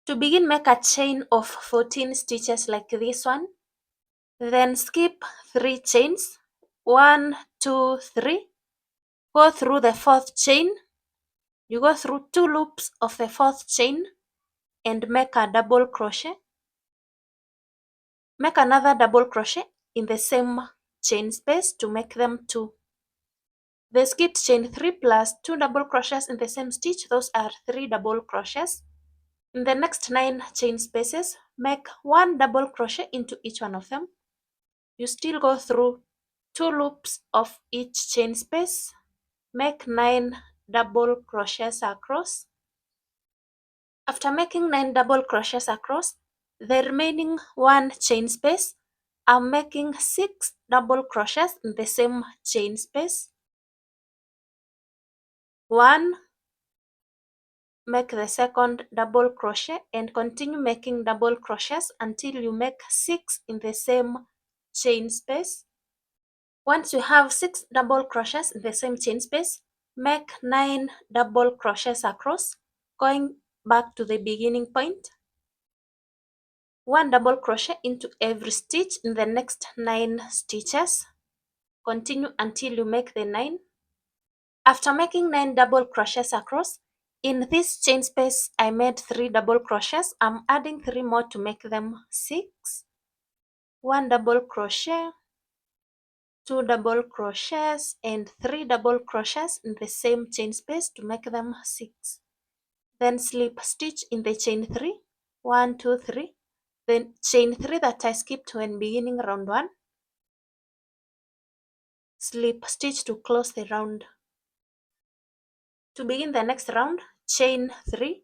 To begin, make a chain of 14 stitches like this one, then skip 3 chains, 1, 2, 3, go through the 4th chain, you go through 2 loops of the 4th chain and make a double crochet. Make another double crochet in the same chain space to make them 2. The skipped chain 3 plus 2 double crochets in the same stitch, those are 3 double crochets. In the next 9 chain spaces, make 1 double crochet into each one of them. You still go through 2 loops of each chain space, make 9 double crochets across. After making 9 double crochets across, the remaining 1 chain space, I'm making 6 double crochets in the same chain space. 1, make the second double crochet and continue making double crochets until you make 6 in the same chain space. Once you have 6 double crochets in the same chain space, make 9 double crochets across, going back to the beginning point. 1 double crochet into every stitch in the next 9 stitches. Continue until you make the 9. After making 9 double crochets across, in this chain space I made 3 double crochets. I'm adding 3 more to make them 6. 1 double crochet, 2 double crochets and 3 double crochets in the same chain space to make them 6. Then slip stitch in the chain 3, 1, 2, 3. Then chain 3 that I skipped when beginning round 1. Slip stitch to close the round. To begin the next round, chain 3,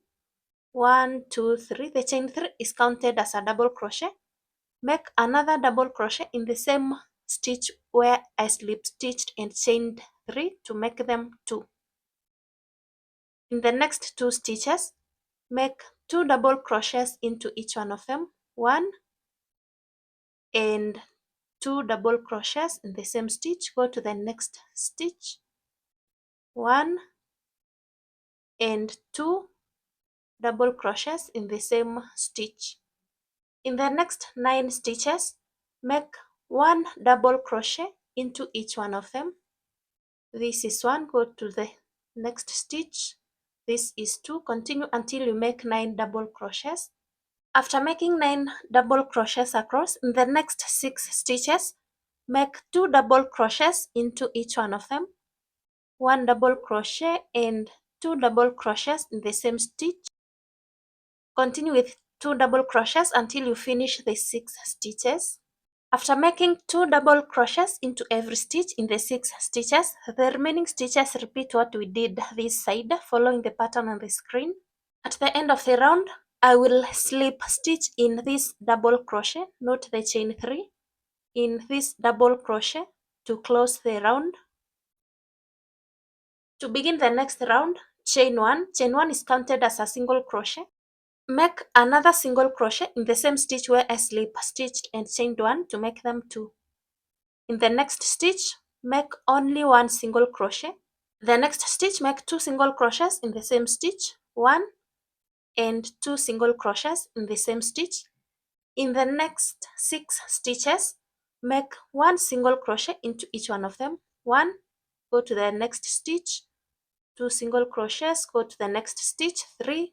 1, 2, 3. The chain 3 is counted as a double crochet. Make another double crochet in the same stitch where I slip stitched and chained 3 to make them 2. In the next 2 stitches, make 2 double crochets into each one of them, 1 and 2 double crochets in the same stitch. Go to the next stitch, 1 and 2 double crochets in the same stitch. In the next 9 stitches, make 1 double crochet into each one of them. This is 1, go to the next stitch. This is 2, continue until you make 9 double crochets. After making 9 double crochets across, in the next 6 stitches, make 2 double crochets into each one of them. 1 double crochet and 2 double crochets in the same stitch. Continue with 2 double crochets until you finish the 6 stitches. After making 2 double crochets into every stitch in the 6 stitches, the remaining stitches repeat what we did this side, following the pattern on the screen. At the end of the round, I will slip stitch in this double crochet, not the chain 3, in this double crochet to close the round. To begin the next round, chain 1. Chain 1 is counted as a single crochet. Make another single crochet in the same stitch where I slip stitched and chained 1 to make them 2. In the next stitch, make only 1 single crochet. The next stitch, make 2 single crochets in the same stitch, 1 and 2 single crochets in the same stitch. In the next 6 stitches, make 1 single crochet into each one of them, 1, go to the next stitch, 2 single crochets, go to the next stitch, 3,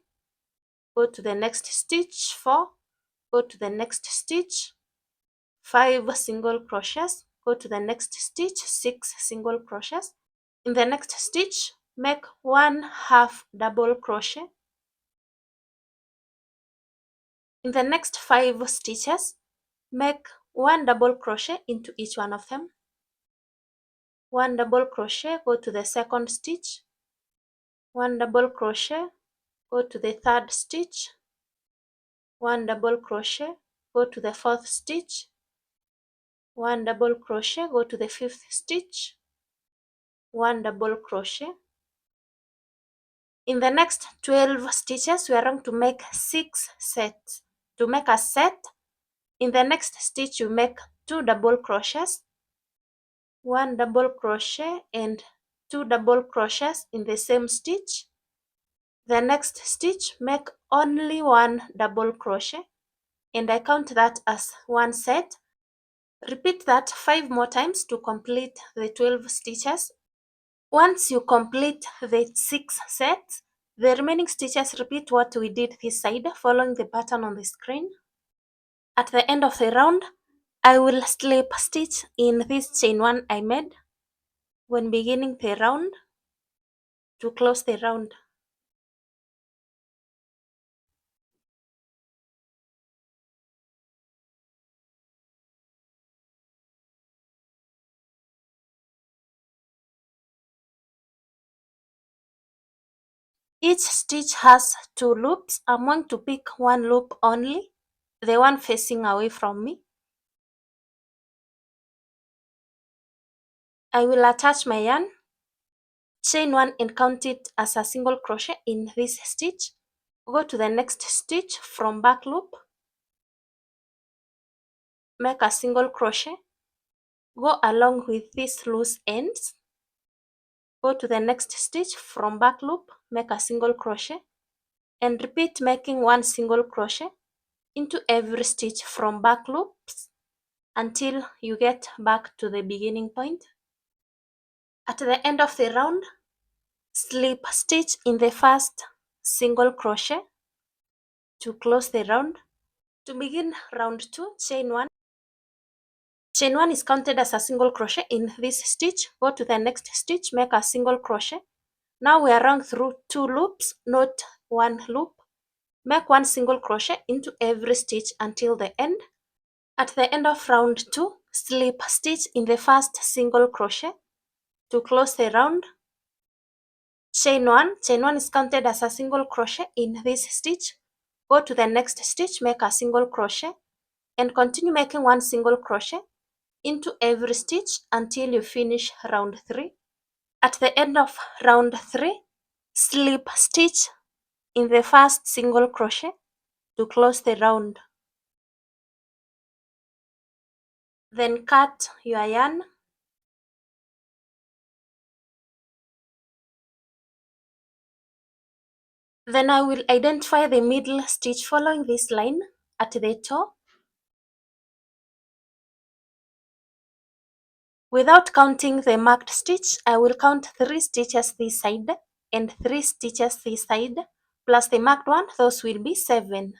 go to the next stitch, 4, go to the next stitch, 5 single crochets, go to the next stitch, 6 single crochets. In the next stitch, make 1 half double crochet. In the next 5 stitches, make 1 double crochet into each one of them. 1 double crochet, go to the second stitch. 1 double crochet, go to the third stitch. 1 double crochet, go to the fourth stitch. 1 double crochet, go to the fifth stitch. 1 double crochet. In the next 12 stitches, we are going to make 6 sets. To make a set, in the next stitch you make 2 double crochets, 1 double crochet and 2 double crochets in the same stitch. The next stitch, make only one double crochet, and I count that as one set. Repeat that 5 more times to complete the 12 stitches. Once you complete the 6 sets, the remaining stitches repeat what we did this side, following the pattern on the screen. At the end of the round, I will slip stitch in this chain 1 I made when beginning the round to close the round. Each stitch has 2 loops. I'm going to pick one loop only, the one facing away from me. I will attach my yarn, chain 1 and count it as a single crochet in this stitch. Go to the next stitch from back loop, make a single crochet, go along with these loose ends, go to the next stitch from back loop, make a single crochet, and repeat making one single crochet into every stitch from back loops until you get back to the beginning point. At the end of the round, slip stitch in the first single crochet to close the round. To begin round 2, chain 1. Chain 1 is counted as a single crochet in this stitch. Go to the next stitch, make a single crochet. Now we are running through 2 loops, not one loop. Make one single crochet into every stitch until the end. At the end of round 2, slip stitch in the first single crochet to close the round. Chain 1 is counted as a single crochet in this stitch. Go to the next stitch, make a single crochet, and continue making one single crochet into every stitch until you finish round 3. At the end of round 3, slip stitch in the first single crochet to close the round. Then cut your yarn. Then I will identify the middle stitch following this line at the toe. Without counting the marked stitch, I will count 3 stitches this side and 3 stitches this side, plus the marked one, those will be 7.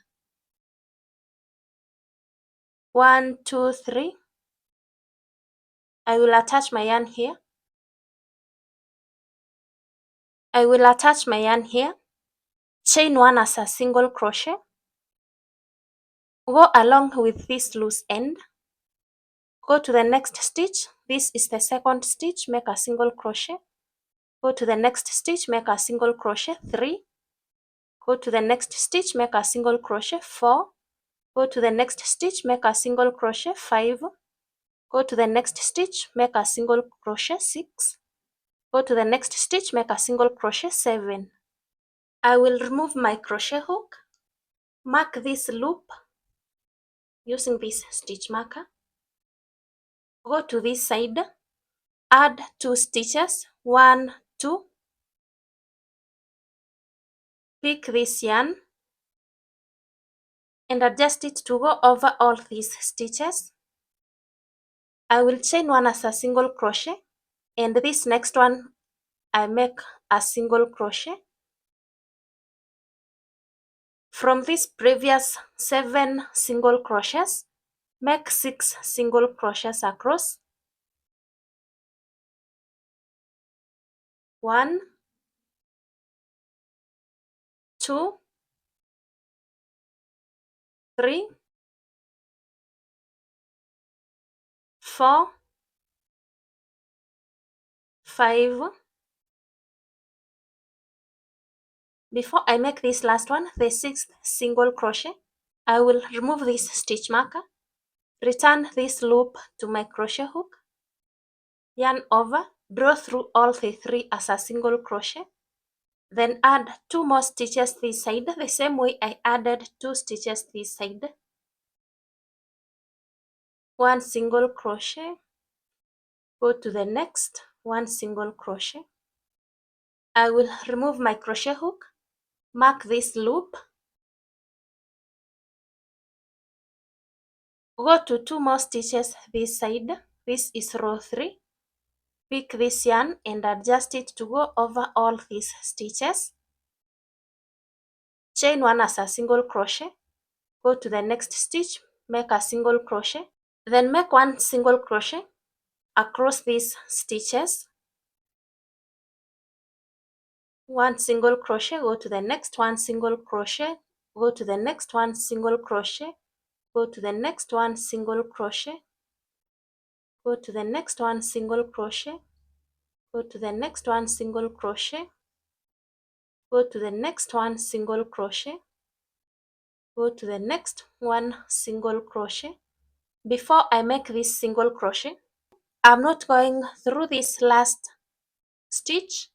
1, 2, 3. I will attach my yarn here. I will attach my yarn here, chain 1 as a single crochet, go along with this loose end, go to the next stitch. This is the second stitch, make a single crochet, go to the next stitch, make a single crochet, 3, go to the next stitch, make a single crochet, 4, go to the next stitch, make a single crochet, 5, go to the next stitch, make a single crochet, 6, go to the next stitch, make a single crochet, 7. I will remove my crochet hook, mark this loop using this stitch marker, go to this side, add 2 stitches, 1, 2, pick this yarn and adjust it to go over all these stitches. I will chain 1 as a single crochet, and this next one I make a single crochet. From this previous 7 single crochets, make 6 single crochets across. 1, 2, 3, 4, 5. Before I make this last one, the 6th single crochet, I will remove this stitch marker, return this loop to my crochet hook, yarn over, draw through all the 3 as a single crochet, then add 2 more stitches this side, the same way I added 2 stitches this side. 1 single crochet, go to the next, 1 single crochet. I will remove my crochet hook, Mark this loop. Go to 2 more stitches this side. This is row 3. Pick this yarn and adjust it to go over all these stitches. Chain 1 as a single crochet. Go to the next stitch, make a single crochet. Then make 1 single crochet across these stitches. 1 single crochet, go to the next 1 single crochet, go to the next 1 single crochet, go to the next 1 single crochet, go to the next 1 single crochet, go to the next 1 single crochet, go to the next 1 single crochet, go to the next 1 single crochet. Before I make this single crochet, I'm not going through this last stitch.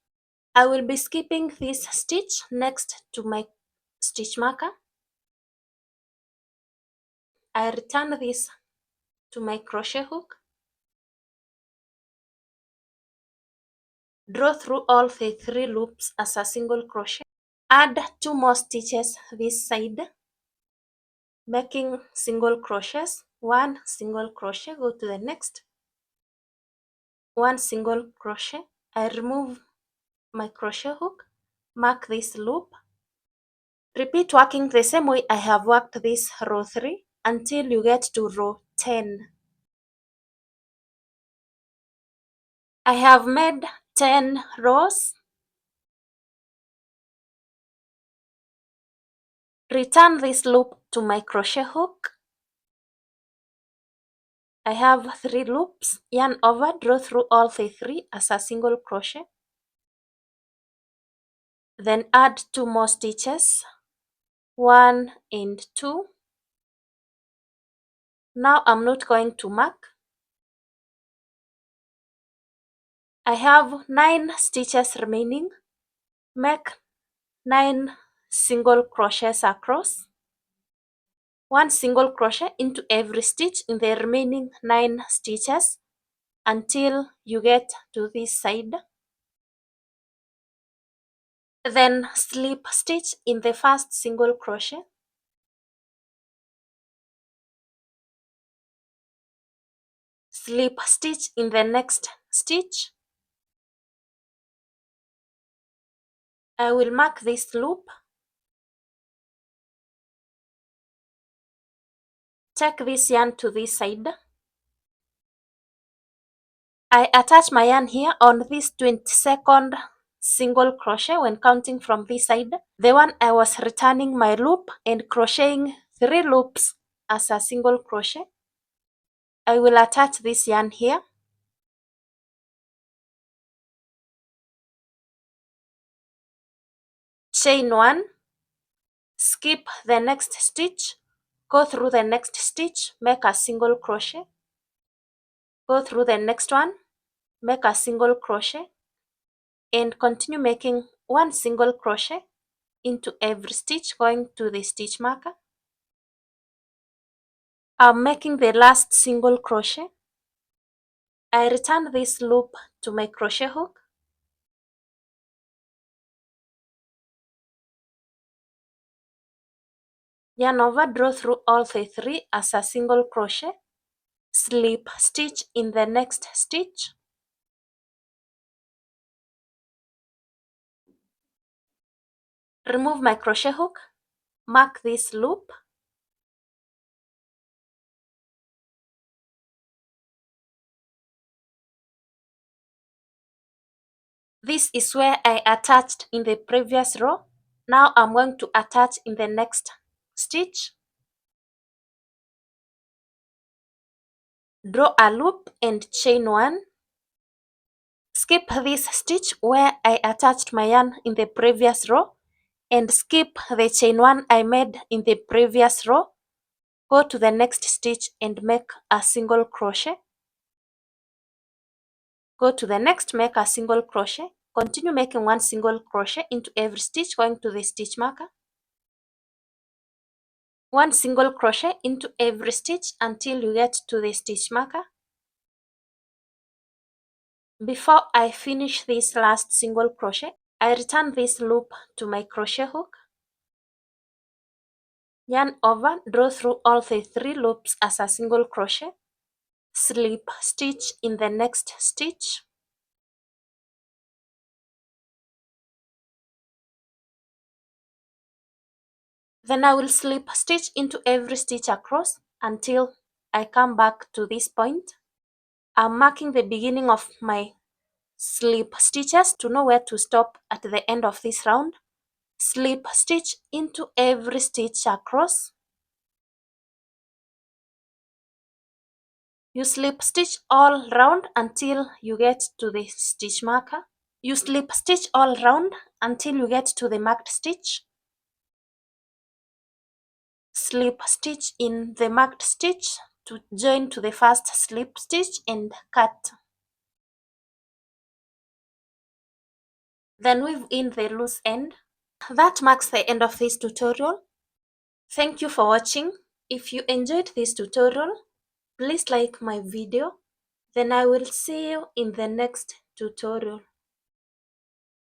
I will be skipping this stitch next to my stitch marker. I return this to my crochet hook. Draw through all the 3 loops as a single crochet. Add 2 more stitches this side, making single crochets. 1 single crochet, go to the next 1 single crochet. I remove my crochet hook, mark this loop. Repeat working the same way I have worked this row 3 until you get to row 10. I have made 10 rows. Return this loop to my crochet hook. I have 3 loops. Yarn over, draw through all the 3 as a single crochet. Then add 2 more stitches, 1 and 2. Now I'm not going to mark. I have 9 stitches remaining. Make 9 single crochets across. 1 single crochet into every stitch in the remaining 9 stitches until you get to this side. Then slip stitch in the first single crochet. Slip stitch in the next stitch. I will mark this loop. Take this yarn to this side. I attach my yarn here on this 22nd single crochet when counting from this side, the one I was returning my loop and crocheting 3 loops as a single crochet. I will attach this yarn here. Chain 1, skip the next stitch, go through the next stitch, make a single crochet, go through the next one, make a single crochet, and continue making 1 single crochet into every stitch going to the stitch marker. I'm making the last single crochet. I return this loop to my crochet hook. Yarn over, draw through all the 3 as a single crochet, slip stitch in the next stitch, remove my crochet hook, mark this loop, this is where I attached in the previous row. Now I'm going to attach in the next stitch. Draw a loop and chain 1. Skip this stitch where I attached my yarn in the previous row and skip the chain 1 I made in the previous row. Go to the next stitch and make a single crochet. Go to the next, make a single crochet. Continue making 1 single crochet into every stitch going to the stitch marker. 1 single crochet into every stitch until you get to the stitch marker. Before I finish this last single crochet, I return this loop to my crochet hook. Yarn over, draw through all the 3 loops as a single crochet, slip stitch in the next stitch, then I will slip stitch into every stitch across until I come back to this point. I'm marking the beginning of my slip stitches to know where to stop at the end of this round. Slip stitch into every stitch across. You slip stitch all round until you get to the stitch marker. You slip stitch all round until you get to the marked stitch. Slip stitch in the marked stitch to join to the first slip stitch and cut. Then weave in the loose end. That marks the end of this tutorial. Thank you for watching. If you enjoyed this tutorial, please like my video. Then I will see you in the next tutorial.